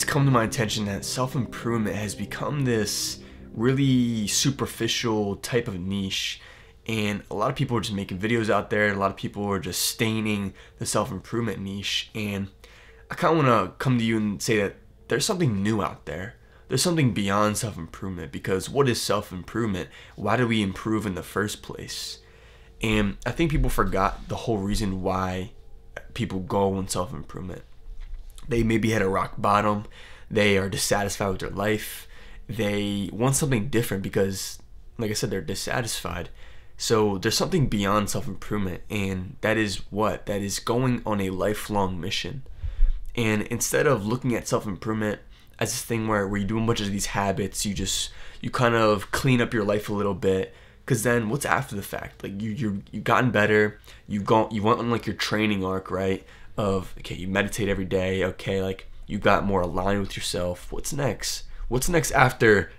come to my attention that self-improvement has become this really superficial type of niche, and a lot of people are just making videos out there, and a lot of people are just staining the self-improvement niche. And I kind of want to come to you and say that there's something new out there. There's something beyond self-improvement, because what is self-improvement? Why do we improve in the first place? And I think people forgot the whole reason why people go on self-improvement. They maybe hit a rock bottom. They are dissatisfied with their life. They want something different because, like I said, they're dissatisfied. So there's something beyond self-improvement, and that is what? That is going on a lifelong mission. And instead of looking at self-improvement as this thing where you do a bunch of these habits, you kind of clean up your life a little bit, because then what's after the fact? Like you've gotten better, you went on like your training arc, right? Of, okay, you meditate every day, okay, like you got more aligned with yourself. What's next? What's next after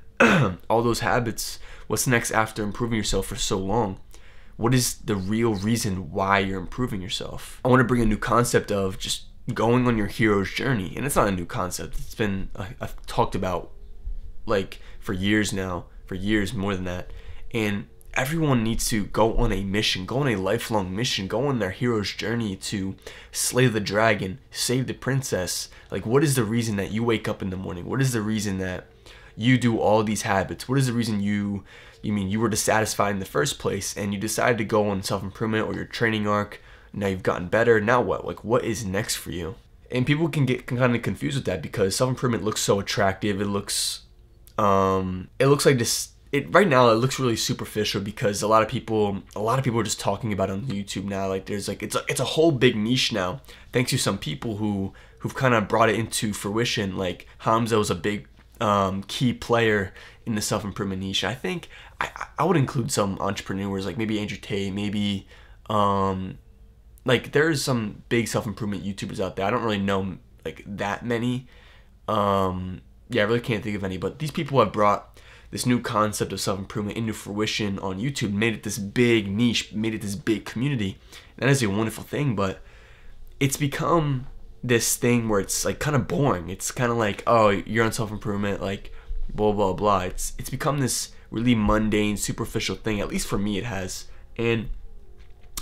all those habits? What's next after improving yourself for so long? What is the real reason why you're improving yourself? I want to bring a new concept of just going on your hero's journey. And it's not a new concept. It's been I've talked about like for years now, for years more than that. And everyone needs to go on a mission, go on a lifelong mission, go on their hero's journey to slay the dragon, save the princess. Like, what is the reason that you wake up in the morning? What is the reason that you do all these habits? What is the reason you were dissatisfied in the first place and you decided to go on self-improvement or your training arc? Now you've gotten better. Now what? Like, what is next for you? And people can kind of confused with that, because self-improvement looks so attractive. It looks like this. Right now it looks really superficial, because a lot of people are just talking about it on YouTube now. Like there's like it's a whole big niche now, thanks to some people who've kind of brought it into fruition. Like Hamza was a big key player in the self-improvement niche. I think I would include some entrepreneurs, like maybe Andrew Tate, maybe like there's some big self-improvement YouTubers out there. I don't really know like that many. Yeah, I really can't think of any, but these people have brought this new concept of self-improvement into fruition on YouTube, made it this big niche, made it this big community. And that is a wonderful thing, but it's become this thing where it's like kind of boring. It's kind of like, oh, you're on self-improvement, like blah blah blah. It's become this really mundane, superficial thing. At least for me it has. And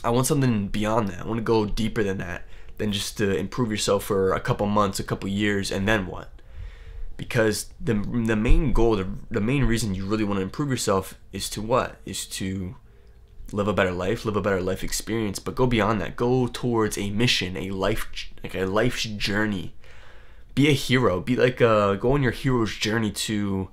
I want something beyond that. I want to go deeper than that, than just to improve yourself for a couple months, a couple years, and then what? Because the main goal, the main reason you really want to improve yourself is to what? Is to live a better life experience. But go beyond that. Go towards a mission, a life's journey. Be a hero. Be like go on your hero's journey to,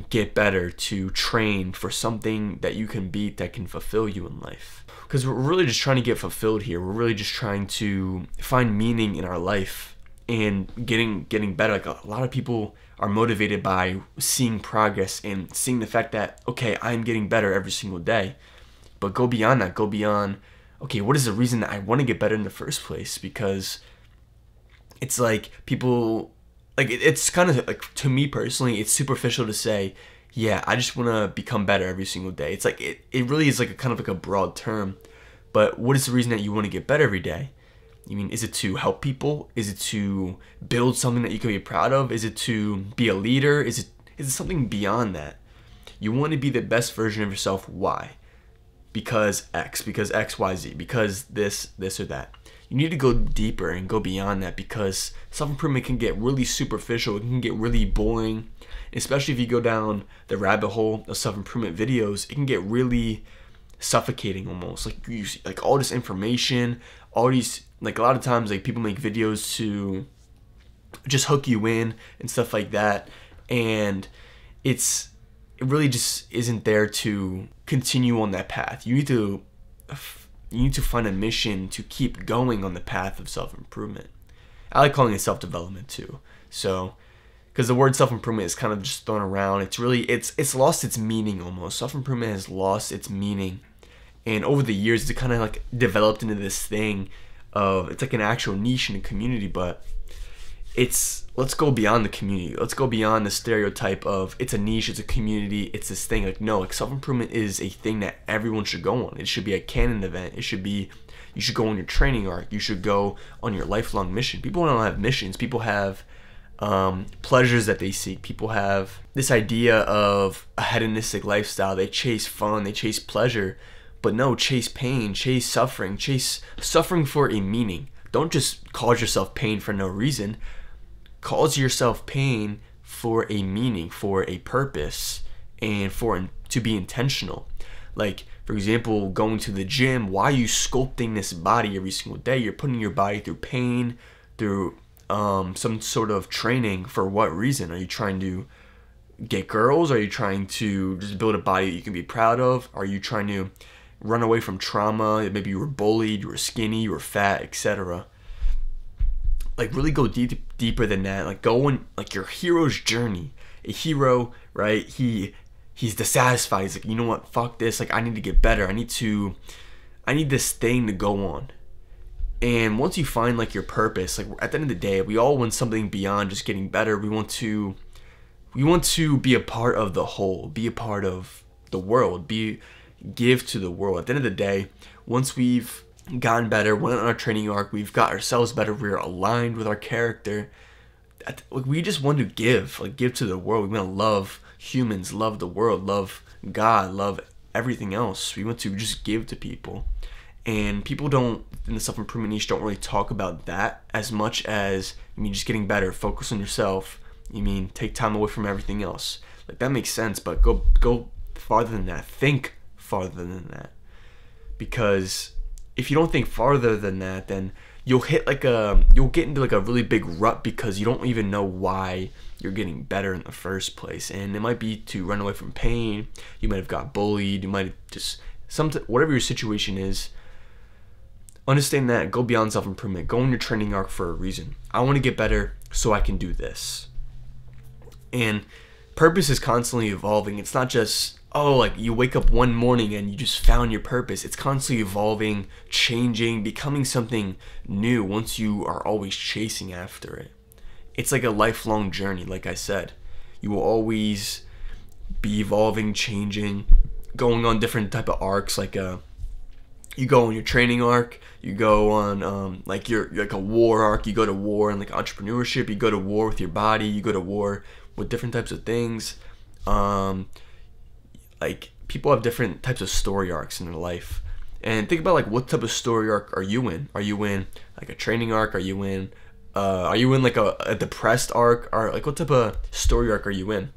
get better, to train for something that you can beat, that can fulfill you in life. Because we're really just trying to get fulfilled here. We're really just trying to find meaning in our life and getting better. Like a lot of people are motivated by seeing progress and seeing the fact that, okay, I'm getting better every single day. But go beyond that. Go beyond, okay, what is the reason that I want to get better in the first place? Because it's like people, like it's kind of like, to me personally, it's superficial to say, yeah, I just want to become better every single day. It's like it really is like a kind of like a broad term. But what is the reason that you want to get better every day? Is it to help people? Is it to build something that you can be proud of? Is it to be a leader? Is it something beyond that? You want to be the best version of yourself. Why? Because X, because X, Y, Z, because this or that. You need to go deeper and go beyond that, because self-improvement can get really superficial. It can get really boring, especially if you go down the rabbit hole of self-improvement videos. It can get really suffocating almost. Like you see, like all this information, all these, like a lot of times like people make videos to just hook you in and stuff like that, and it really just isn't there to continue on that path. You need to find a mission to keep going on the path of self-improvement. I like calling it self-development too. So, because the word self-improvement is kind of just thrown around. It's really, it's lost its meaning almost. Self-improvement has lost its meaning. And over the years, it kind of like developed into this thing of, it's like an actual niche in a community, but let's go beyond the community. Let's go beyond the stereotype of it's a niche, it's a community, it's this thing. Like, no, like self-improvement is a thing that everyone should go on. It should be a canon event. It should be, you should go on your training arc. You should go on your lifelong mission. People don't have missions. People have pleasures that they seek. People have this idea of a hedonistic lifestyle. They chase fun, they chase pleasure, but no, chase pain, chase suffering for a meaning. Don't just cause yourself pain for no reason. Cause yourself pain for a meaning, for a purpose, and to be intentional. Like, for example, going to the gym. Why are you sculpting this body every single day? You're putting your body through pain, through some sort of training. For what reason? Are you trying to get girls? Are you trying to just build a body that you can be proud of? Are you trying to run away from trauma? Maybe you were bullied, you were skinny, you were fat, etc. Like, really go deeper than that. Like, go on like your hero's journey. A hero, right? He's dissatisfied. He's like, you know what? Fuck this. Like, I need to get better. I need this thing to go on. And once you find like your purpose, like at the end of the day, we all want something beyond just getting better. We want to be a part of the whole, be a part of the world, give to the world. At the end of the day, once we've gotten better, went on our training arc, we've got ourselves better, we're aligned with our character. We just want to give to the world. We want to love humans, love the world, love God, love everything else. We want to just give to people. And people don't, in the self-improvement niche, don't really talk about that as much as, just getting better, focus on yourself, take time away from everything else. Like, that makes sense, but go farther than that. Think farther than that. Because if you don't think farther than that, then you'll get into like a really big rut, because you don't even know why you're getting better in the first place. And it might be to run away from pain. You might have got bullied. You might have just whatever your situation is. Understand that. Go beyond self-improvement. Go on your training arc for a reason. I want to get better so I can do this. And purpose is constantly evolving. It's not just, like you wake up one morning and you just found your purpose. It's constantly evolving, changing, becoming something new once you are always chasing after it. It's like a lifelong journey, like I said. You will always be evolving, changing, going on different type of arcs. Like you go on your training arc, you go on like a war arc, you go to war in like entrepreneurship, you go to war with your body, you go to war with different types of things. Like, people have different types of story arcs in their life. And think about like, what type of story arc are you in? Are you in like a training arc? Are you in like a depressed arc? Or like, what type of story arc are you in?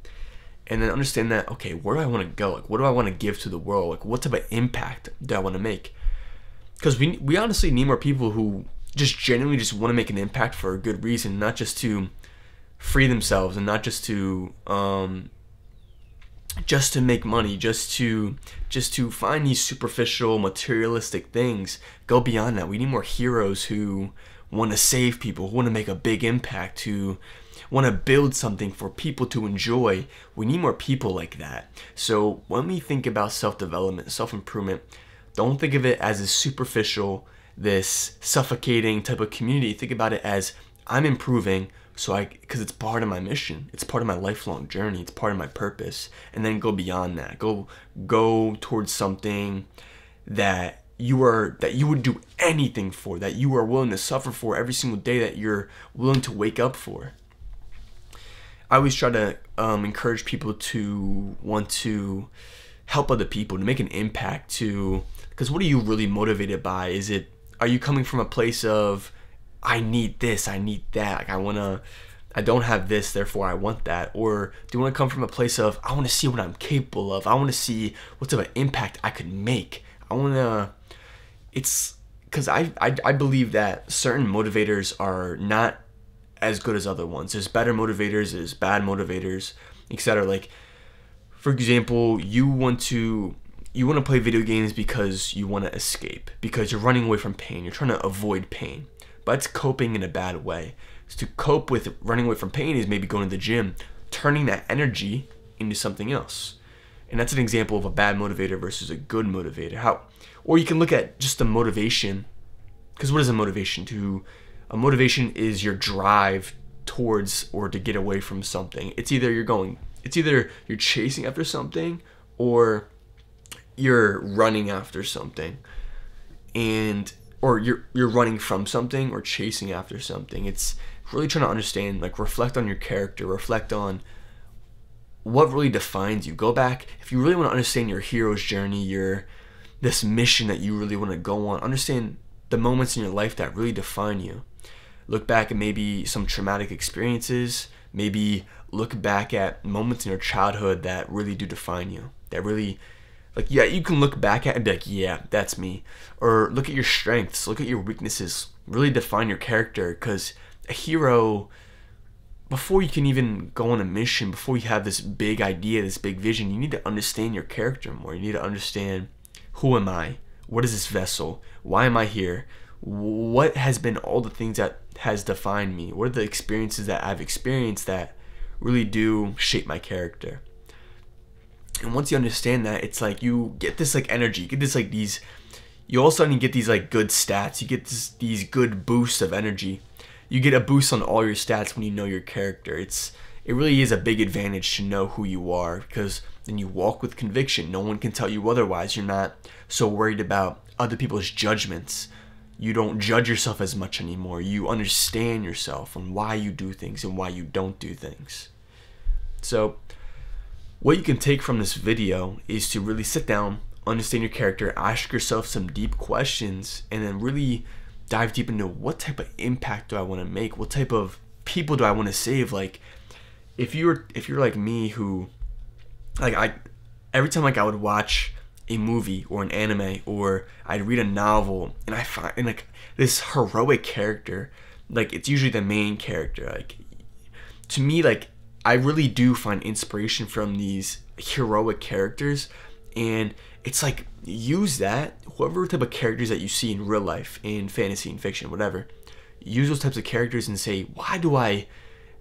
And then understand that, okay, where do I want to go? Like, what do I want to give to the world? Like, what type of impact do I want to make? Because we honestly need more people who just genuinely just want to make an impact for a good reason, not just to free themselves, and not just to make money, just to find these superficial materialistic things. Go beyond that. We need more heroes who want to save people, who want to make a big impact, who want to build something for people to enjoy. We need more people like that. So when we think about self-development, self-improvement, don't think of it as a superficial, this suffocating type of community. Think about it as, I'm improving because it's part of my mission. It's part of my lifelong journey. It's part of my purpose. And then go beyond that. Go towards something that you would do anything for, that you are willing to suffer for every single day, that you're willing to wake up for. I always try to encourage people to want to help other people, to make an impact, because what are you really motivated by? Are you coming from a place of, I need this, I need that, like I don't have this, therefore I want that? Or do you want to come from a place of, I want to see what I'm capable of, I want to see what type of impact I could make? It's because I believe that certain motivators are not as good as other ones. There's better motivators, there's bad motivators, etc. Like, for example, you want to play video games because you want to escape, because you're running away from pain, you're trying to avoid pain. But it's coping in a bad way. So to cope with running away from pain is maybe going to the gym, turning that energy into something else. And that's an example of a bad motivator versus a good motivator. Or you can look at just the motivation, because what is a motivation? A motivation is your drive towards or to get away from something. It's either you're chasing after something, or you're running after something. And or you're running from something or chasing after something. It's really trying to understand, like, reflect on your character, reflect on what really defines you. Go back, if you really want to understand your hero's journey, this mission that you really want to go on, understand the moments in your life that really define you. Look back at maybe some traumatic experiences, maybe look back at moments in your childhood that really do define you, that really, like, yeah, you can look back at it and be like, yeah, that's me. Or look at your strengths, look at your weaknesses, really define your character. Because a hero, before you can even go on a mission, before you have this big idea, this big vision, you need to understand your character more. You need to understand, who am I? What is this vessel? Why am I here? What has been all the things that has defined me? What are the experiences that I've experienced that really do shape my character? And once you understand that, it's like you get this like energy, you get this like these, you all of a sudden get these like good stats, you get these good boosts of energy. You get a boost on all your stats when you know your character. It really is a big advantage to know who you are, because then you walk with conviction. No one can tell you otherwise. You're not so worried about other people's judgments. You don't judge yourself as much anymore. You understand yourself and why you do things and why you don't do things. So what you can take from this video is to really sit down, understand your character, ask yourself some deep questions, and then really dive deep into what type of impact do I want to make? What type of people do I want to save? Like, if you're like me, who, like, every time, like, I would watch a movie or an anime, or I'd read a novel, and I find like this heroic character, like, it's usually the main character. Like, to me, like, I really do find inspiration from these heroic characters, and it's like, use that, whoever type of characters that you see in real life, in fantasy and fiction, whatever, use those types of characters and say, why do I,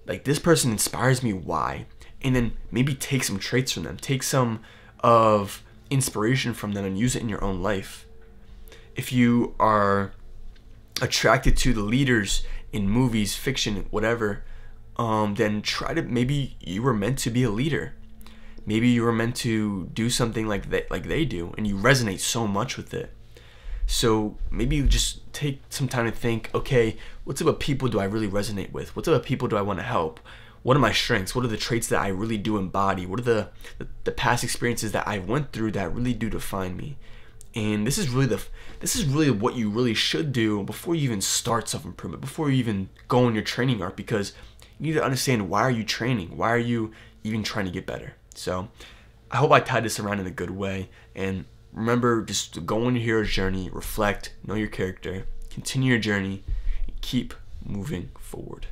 like, this person inspires me, why? And then maybe take some traits from them, take some of inspiration from them, and use it in your own life. If you are attracted to the leaders in movies, fiction, whatever, then try to, maybe you were meant to be a leader. Maybe you were meant to do something like they do, and you resonate so much with it. So maybe you just take some time to think, okay, what type of people do I really resonate with? What type of people do I want to help? What are my strengths? What are the traits that I really do embody? What are the past experiences that I went through that really do define me? And this is really what you really should do before you even start self-improvement, before you even go on your training arc, because you need to understand, why are you training? Why are you even trying to get better? So I hope I tied this around in a good way. And remember, just go on your hero's journey, reflect, know your character, continue your journey, and keep moving forward.